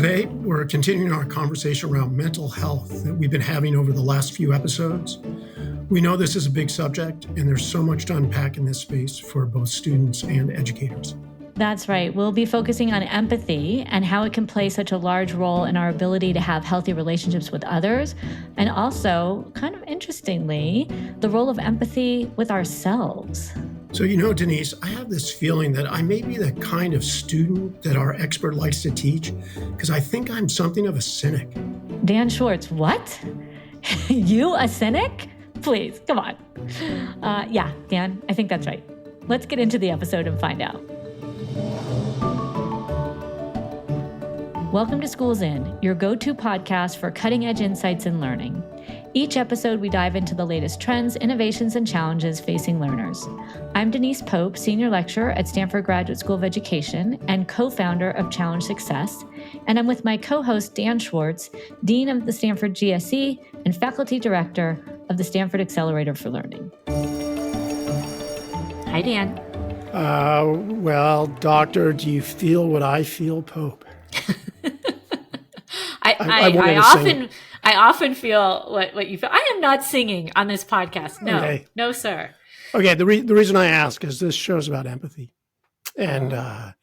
Today, we're continuing our conversation around mental health that we've been having over the last few episodes. We know this is a big subject, and there's so much to unpack in this space for both students and educators. That's right. We'll be focusing on empathy and how it can play such a large role in our ability to have healthy relationships with others. And also, kind of interestingly, the role of empathy with ourselves. So, Denise, I have this feeling that I may be the kind of student that our expert likes to teach because I think I'm something of a cynic. Dan Schwartz, what? You a cynic? Please, come on. Yeah, Dan, I think that's right. Let's get into the episode and find out. Welcome to Schools In, your go-to podcast for cutting-edge insights in learning. Each episode, we dive into the latest trends, innovations, and challenges facing learners. I'm Denise Pope, Senior Lecturer at Stanford Graduate School of Education and co-founder of Challenge Success, and I'm with my co-host Dan Schwartz, Dean of the Stanford GSE and Faculty Director of the Stanford Accelerator for Learning. Hi, Dan. Well, Doctor, do you feel what I feel, Pope? I often feel what you feel. I am not singing on this podcast. No, okay. No, sir. Okay. The reason I ask is this show's about empathy. And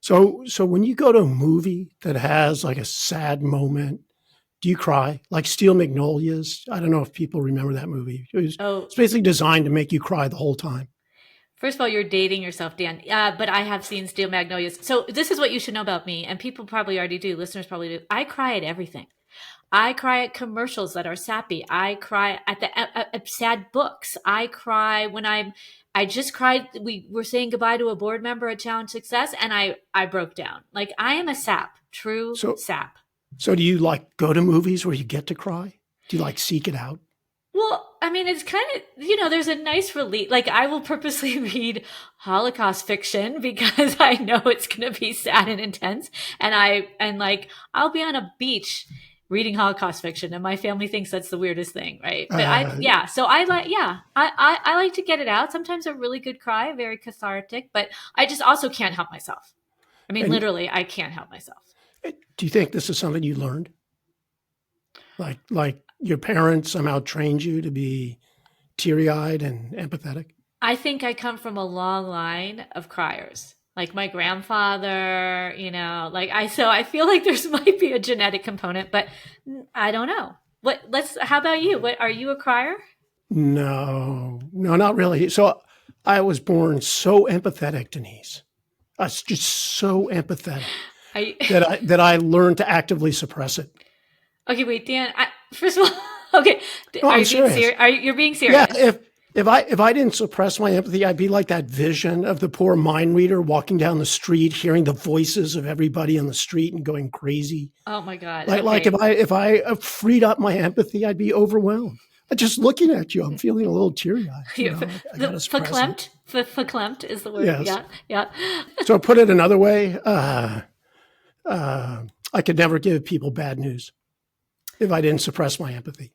so when you go to a movie that has like a sad moment, do you cry? Like Steel Magnolias? I don't know if people remember that movie. It's basically designed to make you cry the whole time. First of all, you're dating yourself, Dan. But I have seen Steel Magnolias. So this is what you should know about me, and people probably already do. Listeners probably do. I cry at everything. I cry at commercials that are sappy. I cry at sad books. I cry when I just cried. We were saying goodbye to a board member at Challenge Success, and I broke down. Like, I am a sap, sap. So do you go to movies where you get to cry? Do you seek it out? Well, I mean, it's kind of, there's a nice relief. Like, I will purposely read Holocaust fiction because I know it's going to be sad and intense. And I'll be on a beach reading Holocaust fiction, and my family thinks that's the weirdest thing, right? But I like to get it out. Sometimes a really good cry, very cathartic, but I just also can't help myself. I mean, literally, I can't help myself. Do you think this is something you learned? Like your parents somehow trained you to be teary-eyed and empathetic? I think I come from a long line of criers. Like my grandfather, so I feel like there's might be a genetic component, but I don't know. How about you? Are you a crier? No, not really. So I was born so empathetic, Denise. I was just so empathetic that I learned to actively suppress it. Okay, wait, Dan, first of all, okay. No, are you serious. being serious? You're being serious? Yeah, If I didn't suppress my empathy, I'd be like that vision of the poor mind reader walking down the street, hearing the voices of everybody on the street and going crazy. Oh my God! Like if I freed up my empathy, I'd be overwhelmed. Just looking at you, I'm feeling a little teary-eyed. Verklempt is the word. Yes. Yeah. So put it another way, I could never give people bad news if I didn't suppress my empathy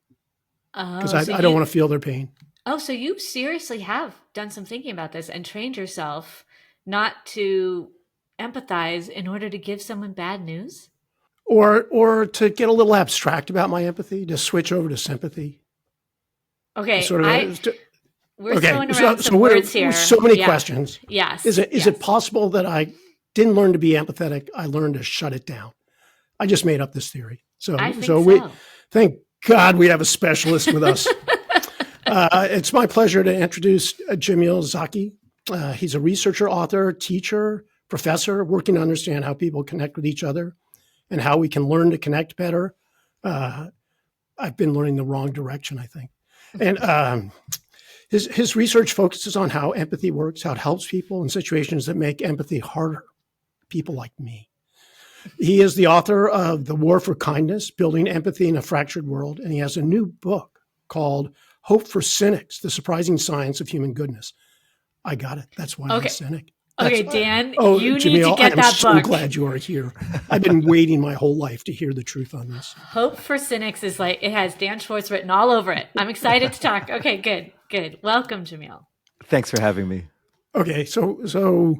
because I don't want to feel their pain. Oh, so you seriously have done some thinking about this and trained yourself not to empathize in order to give someone bad news? Or to get a little abstract about my empathy, to switch over to sympathy. Okay. We're throwing around some words here. So many questions. Yes. Is it possible that I didn't learn to be empathetic? I learned to shut it down. I just made up this theory. Thank God we have a specialist with us. It's my pleasure to introduce Jamil Zaki. He's a researcher, author, teacher, professor, working to understand how people connect with each other and how we can learn to connect better. I've been learning the wrong direction, I think. And his research focuses on how empathy works, how it helps people in situations that make empathy harder, people like me. He is the author of The War for Kindness, Building Empathy in a Fractured World, and he has a new book called Hope for Cynics, The Surprising Science of Human Goodness. I got it. That's why I'm a cynic. Okay, Dan, you Jamil, need to get that book. I'm so glad you are here. I've been waiting my whole life to hear the truth on this. Hope for Cynics is it has Dan Schwartz written all over it. I'm excited to talk. Okay, good. Welcome, Jamil. Thanks for having me. Okay, so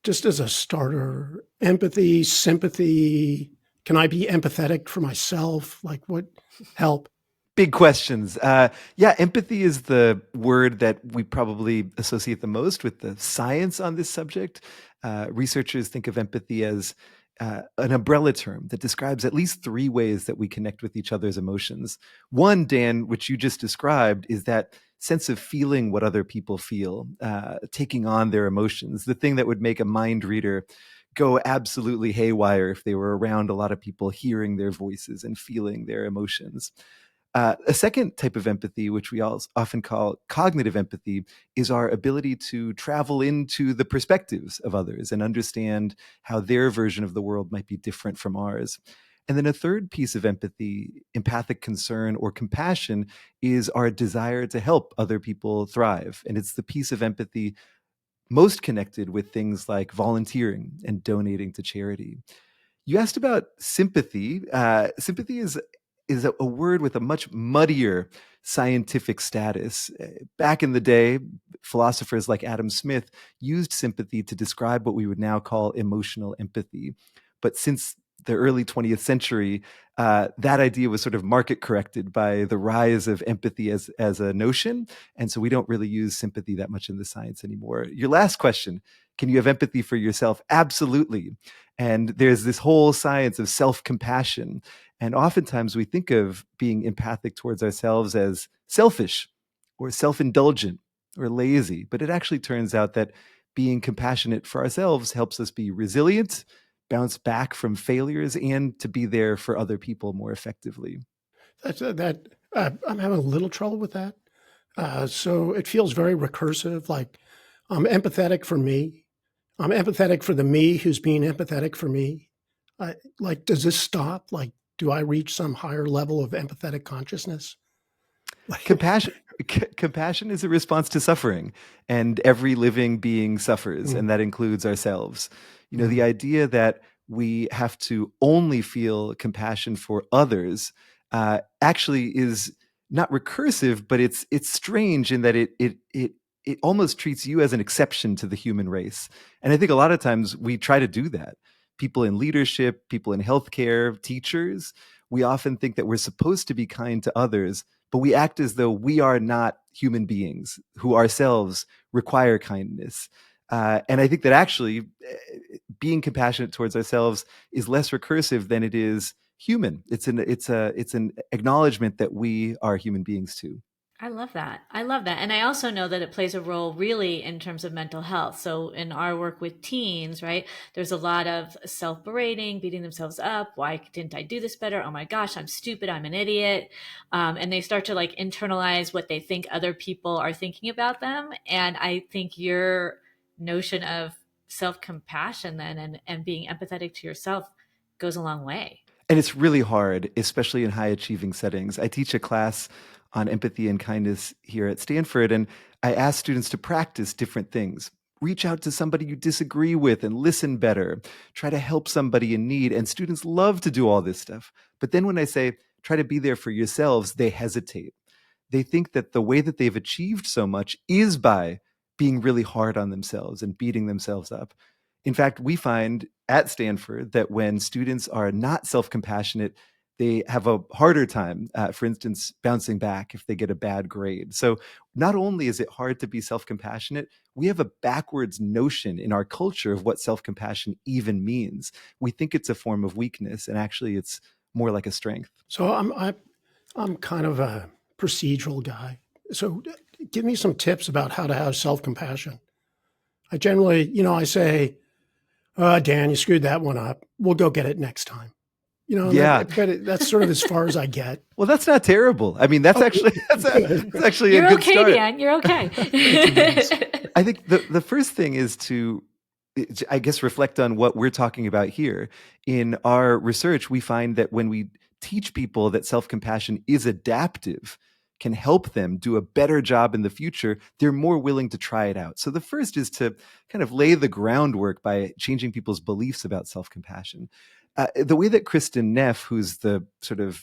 Just as a starter, empathy, sympathy. Can I be empathetic for myself? Like, what help? Big questions. Yeah, empathy is the word that we probably associate the most with the science on this subject. Researchers think of empathy as an umbrella term that describes at least three ways that we connect with each other's emotions. One, Dan, which you just described, is that sense of feeling what other people feel, taking on their emotions, the thing that would make a mind reader go absolutely haywire if they were around a lot of people hearing their voices and feeling their emotions. A second type of empathy, which we often call cognitive empathy, is our ability to travel into the perspectives of others and understand how their version of the world might be different from ours. And then a third piece of empathy, empathic concern or compassion, is our desire to help other people thrive. And it's the piece of empathy most connected with things like volunteering and donating to charity. You asked about sympathy. Sympathy is a word with a much muddier scientific status. Back in the day, philosophers like Adam Smith used sympathy to describe what we would now call emotional empathy. But since the early 20th century, that idea was sort of market corrected by the rise of empathy as a notion. And so we don't really use sympathy that much in the science anymore. Your last question, can you have empathy for yourself? Absolutely. And there's this whole science of self-compassion. And oftentimes we think of being empathic towards ourselves as selfish or self-indulgent or lazy. But it actually turns out that being compassionate for ourselves helps us be resilient, bounce back from failures, and to be there for other people more effectively. I'm having a little trouble with that. So it feels very recursive, like I'm empathetic for me. I'm empathetic for the me who's being empathetic for me. Like, does this stop? Like, do I reach some higher level of empathetic consciousness? Compassion is a response to suffering, and every living being suffers, and that includes ourselves. You know, the idea that we have to only feel compassion for others actually is not recursive, but it's strange in that it almost treats you as an exception to the human race. And I think a lot of times we try to do that. People in leadership, people in healthcare, teachers, we often think that we're supposed to be kind to others, but we act as though we are not human beings who ourselves require kindness. And I think that actually being compassionate towards ourselves is less recursive than it is human. It's an acknowledgement that we are human beings too. I love that. And I also know that it plays a role really in terms of mental health. So in our work with teens, right, there's a lot of self-berating, beating themselves up. Why didn't I do this better? Oh my gosh, I'm stupid. I'm an idiot. And they start to like internalize what they think other people are thinking about them. And I think your notion of self-compassion then and being empathetic to yourself goes a long way. And it's really hard, especially in high achieving settings. I teach a class on empathy and kindness here at Stanford, and I ask students to practice different things. Reach out to somebody you disagree with and listen better. Try to help somebody in need. And students love to do all this stuff. But then when I say, try to be there for yourselves, they hesitate. They think that the way that they've achieved so much is by being really hard on themselves and beating themselves up. In fact, we find at Stanford that when students are not self-compassionate, they have a harder time, for instance, bouncing back if they get a bad grade. So not only is it hard to be self-compassionate, we have a backwards notion in our culture of what self-compassion even means. We think it's a form of weakness, and actually it's more like a strength. So I'm kind of a procedural guy. So give me some tips about how to have self-compassion. I generally, I say, Dan, you screwed that one up. We'll go get it next time. That's sort of as far as I get. Well, that's not terrible. I mean, that's actually You're a good okay, start. Dan. You're okay. I think the first thing is to, I guess, reflect on what we're talking about here. In our research, we find that when we teach people that self-compassion is adaptive, can help them do a better job in the future, they're more willing to try it out. So the first is to kind of lay the groundwork by changing people's beliefs about self-compassion. The way that Kristen Neff, who's the sort of,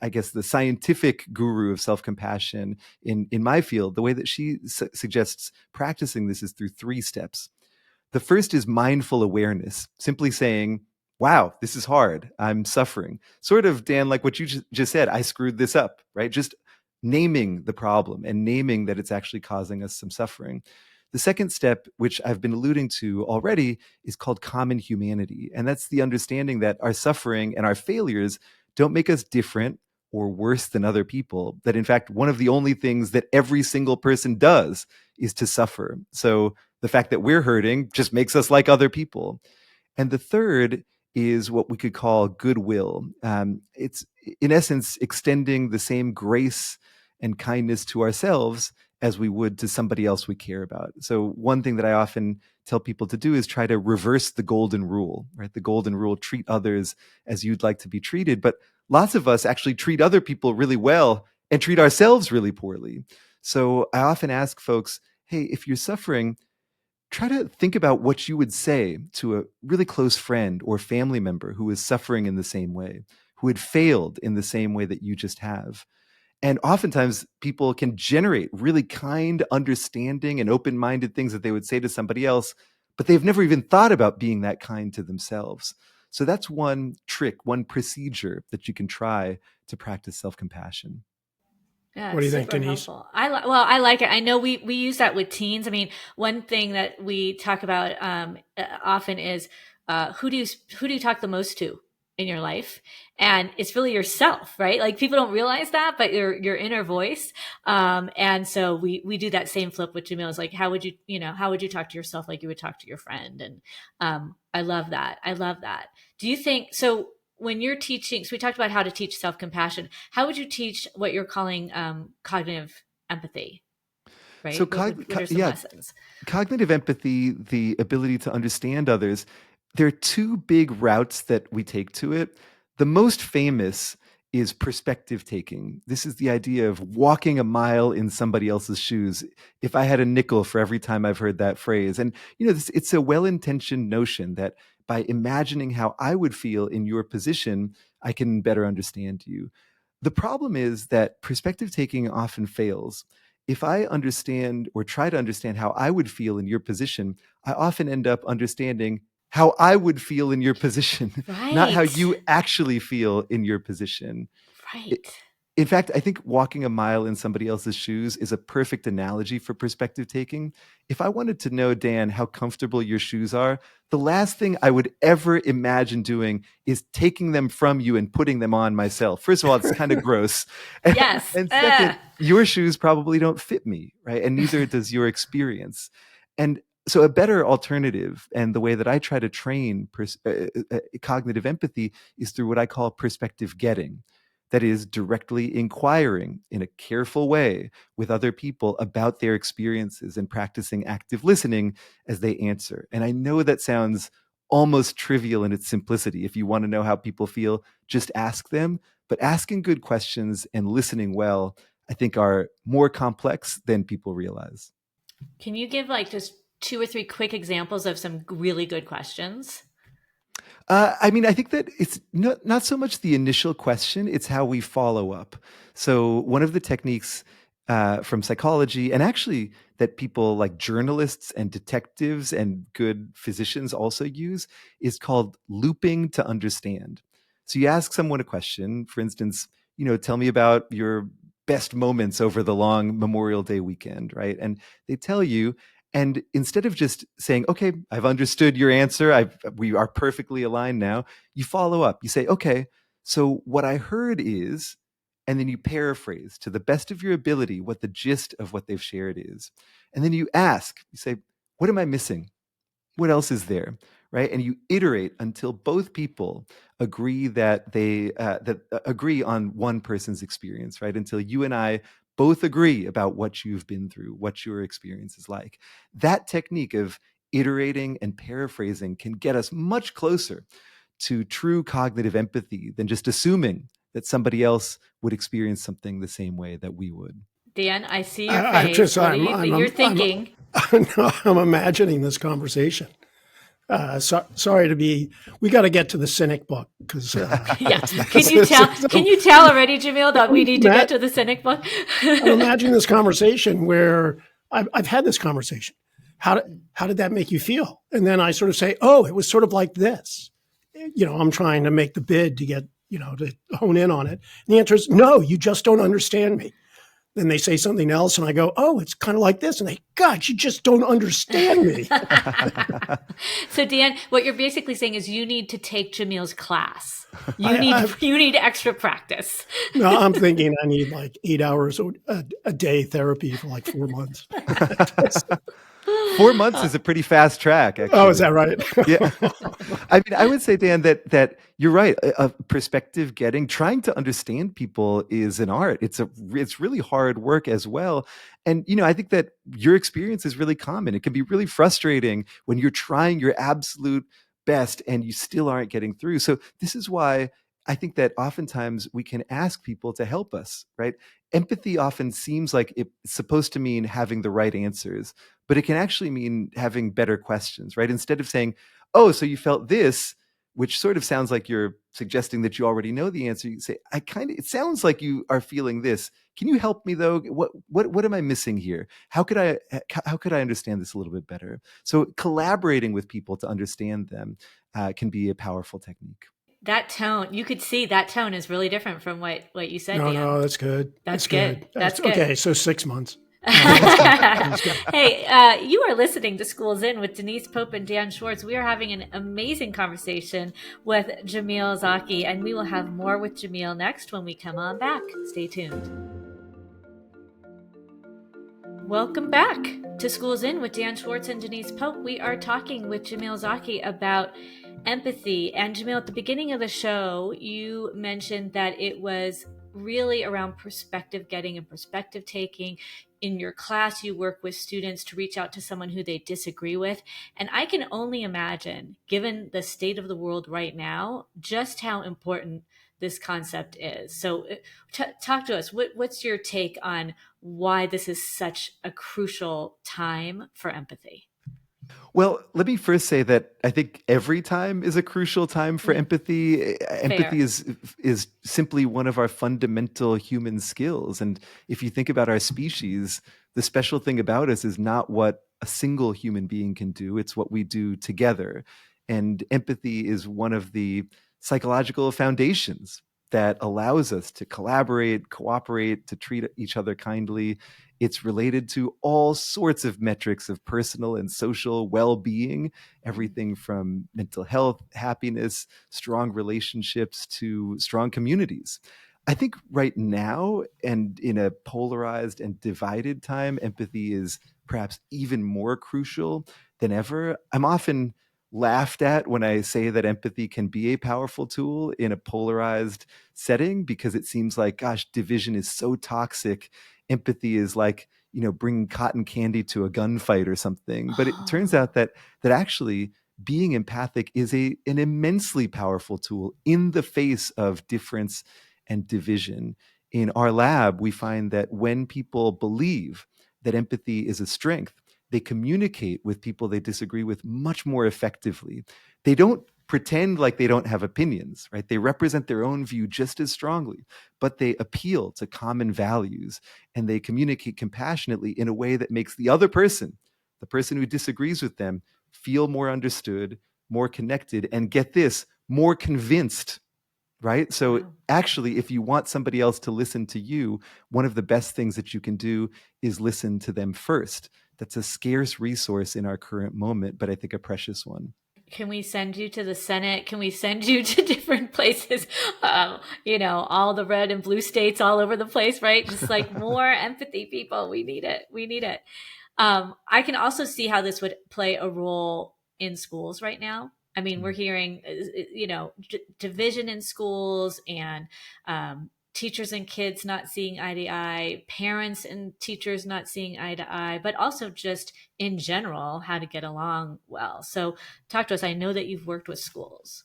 I guess, the scientific guru of self-compassion in my field, the way that she suggests practicing this is through 3 steps. The first is mindful awareness, simply saying, wow, this is hard. I'm suffering. Sort of, Dan, like what you just said, I screwed this up, right? Just naming the problem and naming that it's actually causing us some suffering. The second step, which I've been alluding to already, is called common humanity. And that's the understanding that our suffering and our failures don't make us different or worse than other people. That in fact, one of the only things that every single person does is to suffer. So the fact that we're hurting just makes us like other people. And the third is what we could call goodwill. It's in essence extending the same grace and kindness to ourselves as we would to somebody else we care about. So one thing that I often tell people to do is try to reverse the golden rule, right? The golden rule, treat others as you'd like to be treated. But lots of us actually treat other people really well and treat ourselves really poorly. So I often ask folks, hey, if you're suffering, try to think about what you would say to a really close friend or family member who is suffering in the same way, who had failed in the same way that you just have. And oftentimes people can generate really kind, understanding, and open-minded things that they would say to somebody else, but they've never even thought about being that kind to themselves. So that's one trick, one procedure that you can try to practice self-compassion. Yeah, what do you think, Denise? Helpful. I like it. I know we use that with teens. I mean, one thing that we talk about often is who do you talk the most to in your life, and it's really yourself, right? Like people don't realize that, but your inner voice. And so we do that same flip with Jamil. Is like, how would you talk to yourself like you would talk to your friend? And I love that. Do you think so? When you're teaching, so we talked about how to teach self-compassion. How would you teach what you're calling cognitive empathy? Right. So what are some lessons? Cognitive empathy, the ability to understand others. There are two big routes that we take to it. The most famous is perspective taking. This is the idea of walking a mile in somebody else's shoes. If I had a nickel for every time I've heard that phrase. And, it's a well-intentioned notion that by imagining how I would feel in your position, I can better understand you. The problem is that perspective taking often fails. If I understand or try to understand how I would feel in your position, I often end up understanding how I would feel in your position, right. Not how you actually feel in your position. Right. In fact, I think walking a mile in somebody else's shoes is a perfect analogy for perspective taking. If I wanted to know, Dan, how comfortable your shoes are, the last thing I would ever imagine doing is taking them from you and putting them on myself. First of all, it's kind of gross. Yes. And second, your shoes probably don't fit me, right? And neither does your experience. And so a better alternative, and the way that I try to train cognitive empathy, is through what I call perspective getting. That is, directly inquiring in a careful way with other people about their experiences and practicing active listening as they answer. And I know that sounds almost trivial in its simplicity. If you want to know how people feel, just ask them. But asking good questions and listening well, I think, are more complex than people realize. Can you give just 2 or 3 quick examples of some really good questions? I think that it's not so much the initial question, it's how we follow up. So one of the techniques from psychology, and actually that people like journalists and detectives and good physicians also use, is called looping to understand. So you ask someone a question, for instance, tell me about your best moments over the long Memorial Day weekend, right? And they tell you, and instead of just saying, okay, I've understood your answer, we are perfectly aligned now, you follow up. You say, okay, so what I heard is, and then you paraphrase to the best of your ability what the gist of what they've shared is. And then you ask, you say, what am I missing? What else is there? Right? And you iterate until both people agree that they agree on one person's experience, right? Until you and I both agree about what you've been through, what your experience is like. That technique of iterating and paraphrasing can get us much closer to true cognitive empathy than just assuming that somebody else would experience something the same way that we would. Dan, I see your face. You're thinking. I'm imagining this conversation. We got to get to the cynic book because yeah. Can you tell already, Jamil, that we need to get to the cynic book? I'm imagining this conversation where I've had this conversation. how did that make you feel? And then I sort of say, oh, it was sort of like this. I'm trying to make the bid to get, to hone in on it. And the answer is, no, you just don't understand me. Then they say something else and I go, oh, it's kind of like this. And they, God, you just don't understand me. So Dan, what you're basically saying is you need to take Jamil's class. You need extra practice. No, I'm thinking I need like 8 hours a day therapy for like 4 months. 4 months is a pretty fast track, actually. Oh, is that right? Yeah. I mean, I would say, Dan, that you're right. Perspective getting, trying to understand people is an art. It's really hard work as well. And, I think that your experience is really common. It can be really frustrating when you're trying your absolute best and you still aren't getting through. So this is why I think that oftentimes we can ask people to help us, right? Empathy often seems like it's supposed to mean having the right answers, but it can actually mean having better questions, right? Instead of saying, oh, so you felt this, which sort of sounds like you're suggesting that you already know the answer. You say, it sounds like you are feeling this. Can you help me though? What am I missing here? How could I understand this a little bit better? So collaborating with people to understand them can be a powerful technique. That tone, you could see that tone is really different from what you said. No, that's good. That's good. That's good. Okay, so 6 months. Hey, you are listening to Schools In with Denise Pope and Dan Schwartz. We are having an amazing conversation with Jamil Zaki, and we will have more with Jamil next when we come on back. Stay tuned. Welcome back to Schools In with Dan Schwartz and Denise Pope. We are talking with Jamil Zaki about empathy. And Jamil, at the beginning of the show, you mentioned that it was really around perspective getting and perspective taking. In your class, you work with students to reach out to someone who they disagree with. And I can only imagine, given the state of the world right now, just how important this concept is. So talk to us. What's your take on why this is such a crucial time for empathy? Well, let me first say that I think every time is a crucial time for empathy. Fair. Empathy is simply one of our fundamental human skills. And if you think about our species, the special thing about us is not what a single human being can do, it's what we do together. And empathy is one of the psychological foundations that allows us to collaborate, cooperate, to treat each other kindly. It's related to all sorts of metrics of personal and social well-being, everything from mental health, happiness, strong relationships to strong communities. I think right now, and in a polarized and divided time, empathy is perhaps even more crucial than ever. I'm often laughed at when I say that empathy can be a powerful tool in a polarized setting, because it seems like, gosh, division is so toxic. Empathy is like, bringing cotton candy to a gunfight or something. But it turns out that actually being empathic is an immensely powerful tool in the face of difference and division. In our lab, we find that when people believe that empathy is a strength, they communicate with people they disagree with much more effectively. They don't pretend like they don't have opinions, right? They represent their own view just as strongly, but they appeal to common values and they communicate compassionately in a way that makes the other person, the person who disagrees with them, feel more understood, more connected, and get this, more convinced, right? So actually, if you want somebody else to listen to you, one of the best things that you can do is listen to them first. That's a scarce resource in our current moment, but I think a precious one. Can we send you to the Senate? Can we send you to different places? All the red and blue states all over the place, right? Just like more empathy, people. We need it. We need it. I can also see how this would play a role in schools right now. I mean, we're hearing, division in schools and teachers and kids not seeing eye to eye, parents and teachers not seeing eye to eye, but also just in general, how to get along well. So talk to us. I know that you've worked with schools.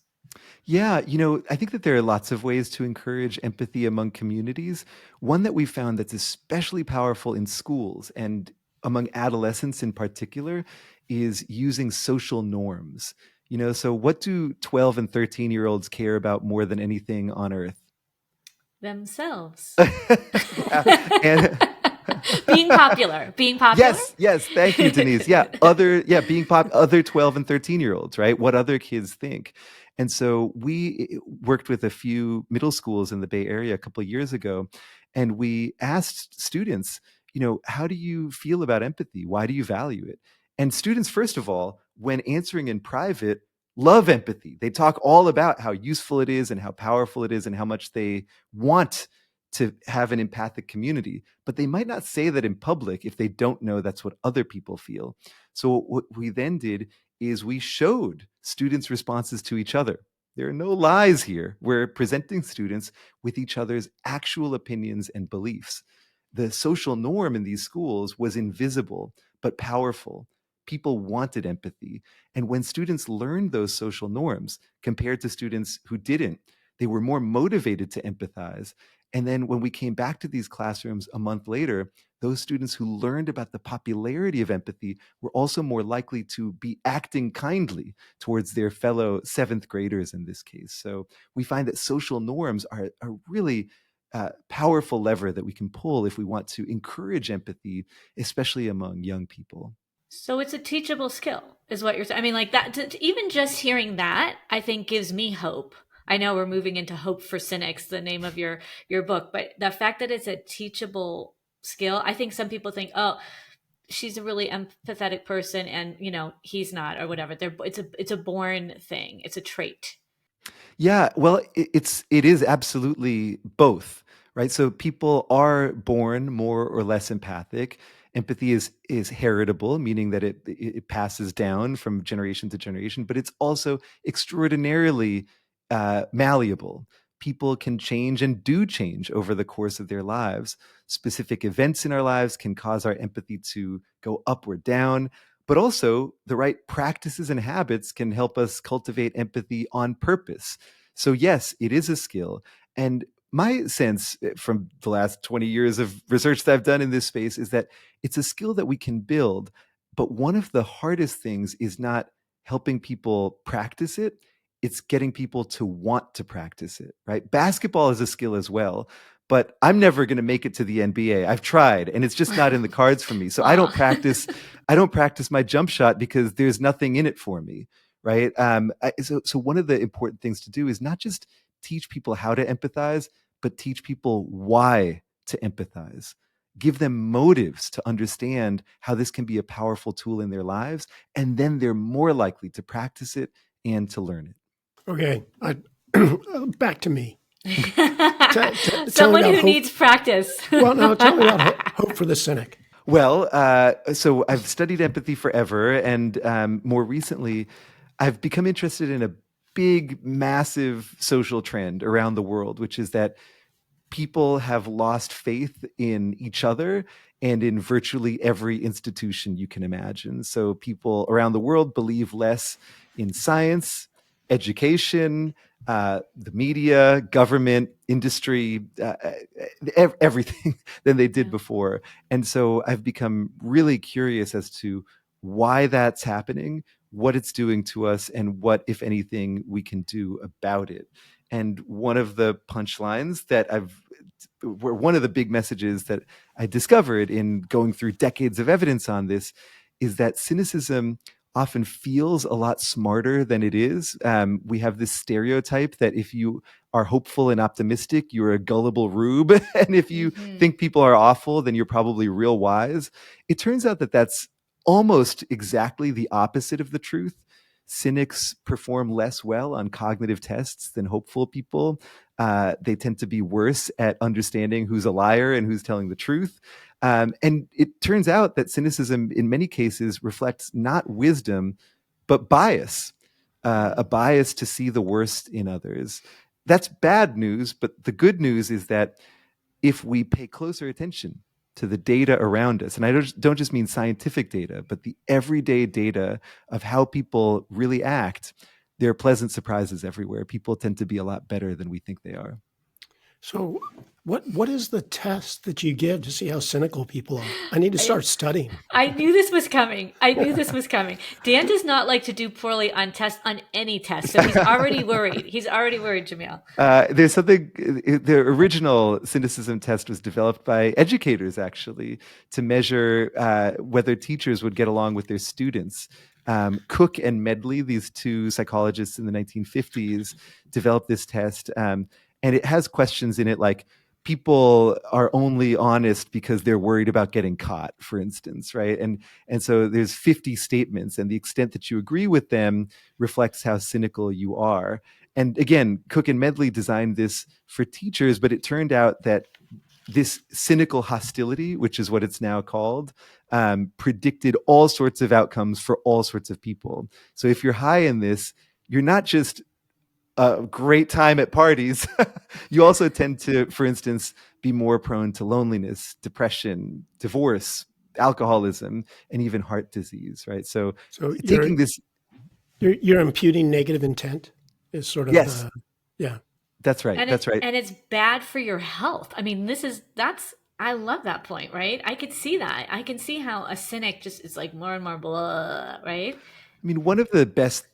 Yeah, I think that there are lots of ways to encourage empathy among communities. One that we found that's especially powerful in schools and among adolescents in particular is using social norms. So what do 12 and 13-year-olds care about more than anything on earth? Themselves. And Being popular. Yes. Thank you, Denise. Other 12 and 13-year-olds, right? What other kids think. And so we worked with a few middle schools in the Bay Area a couple of years ago, and we asked students, how do you feel about empathy? Why do you value it? And students, first of all, when answering in private, love empathy. They talk all about how useful it is and how powerful it is and how much they want to have an empathic community, but they might not say that in public if they don't know that's what other people feel. So what we then did is we showed students' responses to each other. There are no lies here. We're presenting students with each other's actual opinions and beliefs. The social norm in these schools was invisible, but powerful. People wanted empathy. And when students learned those social norms compared to students who didn't, they were more motivated to empathize. And then when we came back to these classrooms a month later, those students who learned about the popularity of empathy were also more likely to be acting kindly towards their fellow seventh graders in this case. So we find that social norms are a really powerful lever that we can pull if we want to encourage empathy, especially among young people. So it's a teachable skill, is what you're saying. I mean, like that, even just hearing that, I think gives me hope. I know we're moving into Hope for Cynics, the name of your book, but the fact that it's a teachable skill, I think some people think, oh, she's a really empathetic person and, he's not, or whatever. It's a born thing. It's a trait. Yeah, well, it is absolutely both, right? So people are born more or less empathic. Empathy is heritable, meaning that it passes down from generation to generation, but it's also extraordinarily malleable. People can change and do change over the course of their lives. Specific events in our lives can cause our empathy to go up or down, but also the right practices and habits can help us cultivate empathy on purpose. So yes, it is a skill. And my sense from the last 20 years of research that I've done in this space is that it's a skill that we can build. But one of the hardest things is not helping people practice it. It's getting people to want to practice it, right? Basketball is a skill as well, but I'm never going to make it to the NBA. I've tried, and it's just not in the cards for me. So I don't practice my jump shot because there's nothing in it for me, right? So one of the important things to do is not just teach people how to empathize, but teach people why to empathize. Give them motives to understand how this can be a powerful tool in their lives, and then they're more likely to practice it and to learn it. Okay, back to me. Someone who needs practice. Well, now tell me about Hope for the Cynic. Well, so I've studied empathy forever, and more recently, I've become interested in a big, massive social trend around the world, which is that people have lost faith in each other and in virtually every institution you can imagine. So people around the world believe less in science, education, the media, government, industry, everything than they did before. And so I've become really curious as to why that's happening, what it's doing to us, and what, if anything, we can do about it. And one of the punchlines that one of the big messages that I discovered in going through decades of evidence on this is that cynicism often feels a lot smarter than it is. We have this stereotype that if you are hopeful and optimistic, you're a gullible rube. And if you think people are awful, then you're probably real wise. It turns out that that's almost exactly the opposite of the truth. Cynics perform less well on cognitive tests than hopeful people. They tend to be worse at understanding who's a liar and who's telling the truth. And it turns out that cynicism in many cases reflects not wisdom, but bias, a bias to see the worst in others. That's bad news, but the good news is that if we pay closer attention to the data around us, and I don't just mean scientific data, but the everyday data of how people really act, there are pleasant surprises everywhere. People tend to be a lot better than we think they are. So what is the test that you give to see how cynical people are? I need to start studying. I knew this was coming. Dan does not like to do poorly on any test. So he's already worried. Jamil. There's something, the original cynicism test was developed by educators, actually, to measure whether teachers would get along with their students. Cook and Medley, these two psychologists in the 1950s, developed this test. And it has questions in it like, people are only honest because they're worried about getting caught, for instance, right? And so there's 50 statements, and the extent that you agree with them reflects how cynical you are. And again, Cook and Medley designed this for teachers, but it turned out that this cynical hostility, which is what it's now called, predicted all sorts of outcomes for all sorts of people. So if you're high in this, you're not just a great time at parties. You also tend to, for instance, be more prone to loneliness, depression, divorce, alcoholism, and even heart disease, right? So taking this... You're imputing negative intent is sort of... Yes. Yeah. That's right. That's right. And it's bad for your health. I mean, I love that point, right? I could see that. I can see how a cynic just is like more and more blah, right? I mean, one of the best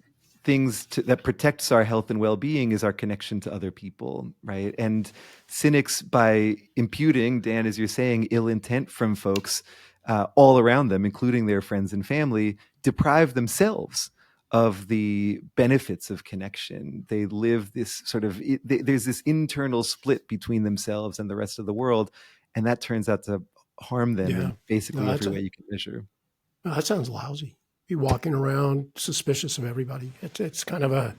things that protects our health and well-being is our connection to other people, right? And cynics, by imputing, Dan, as you're saying, ill intent from folks all around them, including their friends and family, deprive themselves of the benefits of connection. They live this sort of, there's this internal split between themselves and the rest of the world, and that turns out to harm them in basically every way you can measure. That sounds lousy. Be walking around suspicious of everybody. It's kind of a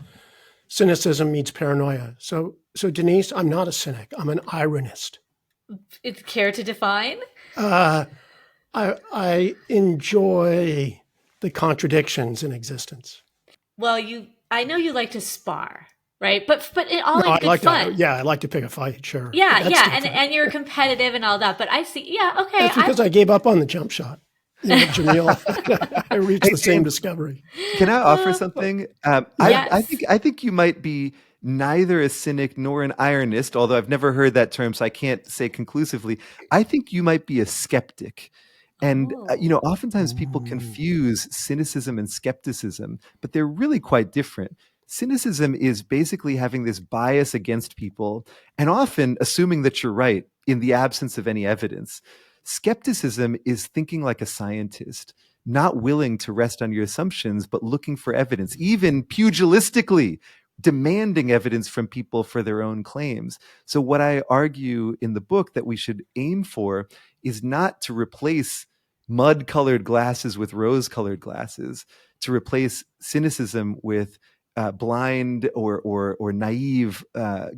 cynicism meets paranoia. So Denise, I'm not a cynic. I'm an ironist. Care to define? I enjoy the contradictions in existence. Well, I know you like to spar, right? But in good fun. I like to pick a fight, sure. Yeah, and you're competitive and all that. But I see, okay. That's because I gave up on the jump shot. Jamil, I reached the same discovery. Can I offer something? Yes. I think you might be neither a cynic nor an ironist, although I've never heard that term, so I can't say conclusively. I think you might be a skeptic. And, oftentimes people confuse cynicism and skepticism, but they're really quite different. Cynicism is basically having this bias against people and often assuming that you're right in the absence of any evidence. Skepticism is thinking like a scientist, not willing to rest on your assumptions, but looking for evidence, even pugilistically demanding evidence from people for their own claims. So what I argue in the book that we should aim for is not to replace mud-colored glasses with rose-colored glasses, to replace cynicism with blind or naive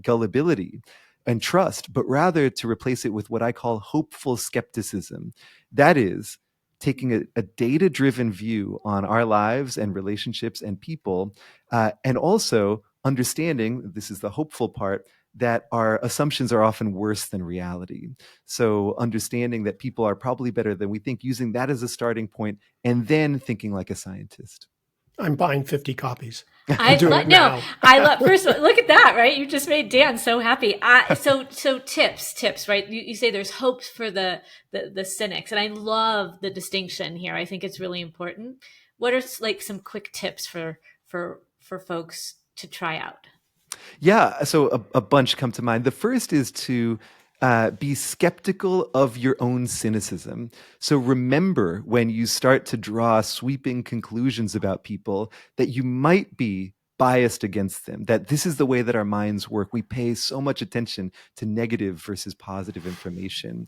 gullibility and trust, but rather to replace it with what I call hopeful skepticism. That is, taking a data-driven view on our lives and relationships and people, and also understanding, this is the hopeful part, that our assumptions are often worse than reality. So understanding that people are probably better than we think, using that as a starting point, and then thinking like a scientist. I'm buying 50 copies. First of all, look at that, right? You just made Dan so happy. So tips, right? You say there's hope for the cynics, and I love the distinction here. I think it's really important. What are like some quick tips for folks to try out? Yeah, so a bunch come to mind. The first is to be skeptical of your own cynicism. So remember, when you start to draw sweeping conclusions about people, that you might be biased against them, that this is the way that our minds work. We pay so much attention to negative versus positive information.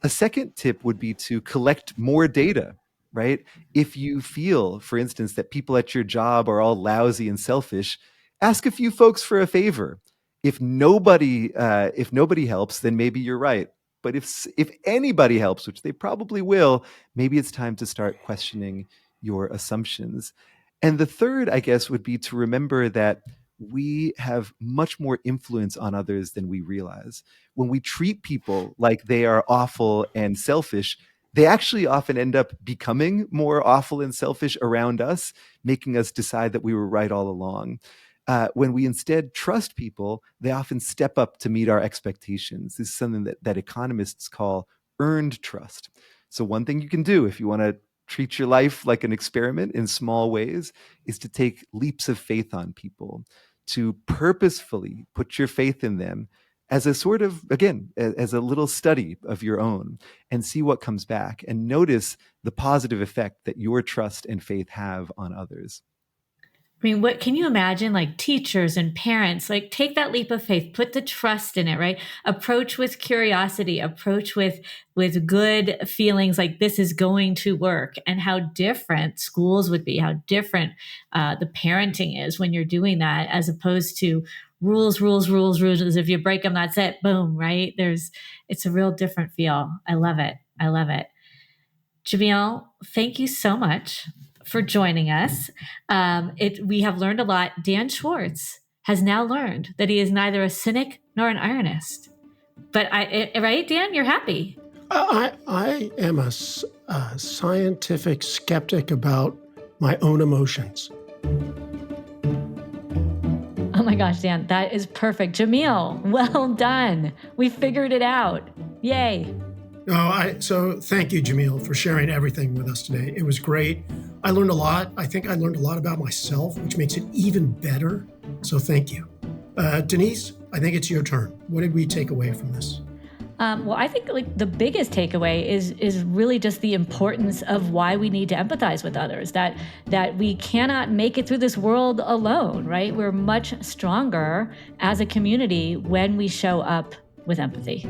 A second tip would be to collect more data, right? If you feel, for instance, that people at your job are all lousy and selfish, ask a few folks for a favor. If nobody helps, then maybe you're right. But if anybody helps, which they probably will, maybe it's time to start questioning your assumptions. And the third, I guess, would be to remember that we have much more influence on others than we realize. When we treat people like they are awful and selfish, they actually often end up becoming more awful and selfish around us, making us decide that we were right all along. When we instead trust people, they often step up to meet our expectations. This is something that economists call earned trust. So one thing you can do if you want to treat your life like an experiment in small ways is to take leaps of faith on people, to purposefully put your faith in them as a sort of, again, as a little study of your own, and see what comes back and notice the positive effect that your trust and faith have on others. I mean, what can you imagine, like teachers and parents, like take that leap of faith, put the trust in it, right? Approach with curiosity, approach with good feelings like this is going to work, and how different schools would be, how different the parenting is when you're doing that, as opposed to rules. If you break them, that's it. Boom, right? It's a real different feel. I love it. Jamil, thank you so much for joining us. We have learned a lot. Dan Schwartz has now learned that he is neither a cynic nor an ironist. But right, Dan, you're happy. I am a scientific skeptic about my own emotions. Oh my gosh, Dan, that is perfect. Jamil, well done. We figured it out. Yay. So thank you, Jamil, for sharing everything with us today. It was great. I learned a lot. I think I learned a lot about myself, which makes it even better. So thank you. Denise, I think it's your turn. What did we take away from this? Well, I think like the biggest takeaway is really just the importance of why we need to empathize with others, that we cannot make it through this world alone, right? We're much stronger as a community when we show up with empathy.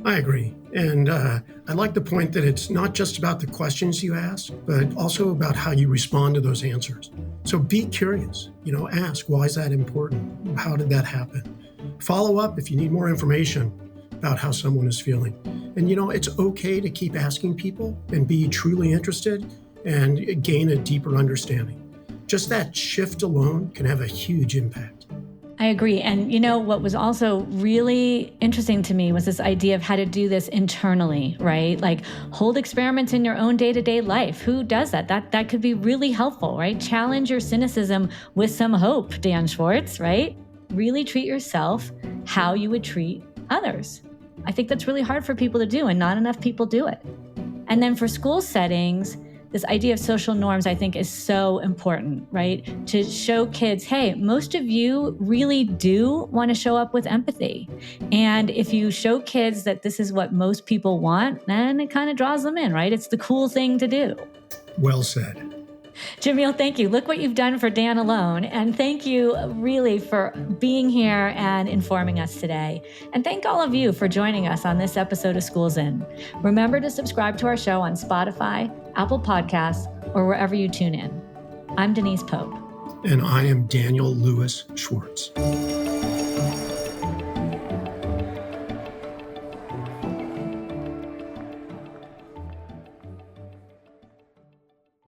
I agree. And I like the point that it's not just about the questions you ask, but also about how you respond to those answers. So be curious, ask, why is that important? How did that happen? Follow up if you need more information about how someone is feeling. And it's okay to keep asking people and be truly interested and gain a deeper understanding. Just that shift alone can have a huge impact. I agree. And what was also really interesting to me was this idea of how to do this internally, right? Like hold experiments in your own day-to-day life. Who does that? That could be really helpful, right? Challenge your cynicism with some hope, Dan Schwartz, right? Really treat yourself how you would treat others. I think that's really hard for people to do, and not enough people do it. And then for school settings, this idea of social norms, I think, is so important, right? To show kids, hey, most of you really do want to show up with empathy. And if you show kids that this is what most people want, then it kind of draws them in, right? It's the cool thing to do. Well said. Jamil, thank you. Look what you've done for Dan alone. And thank you really for being here and informing us today. And thank all of you for joining us on this episode of Schools In. Remember to subscribe to our show on Spotify, Apple Podcasts, or wherever you tune in. I'm Denise Pope. And I am Daniel Lewis Schwartz.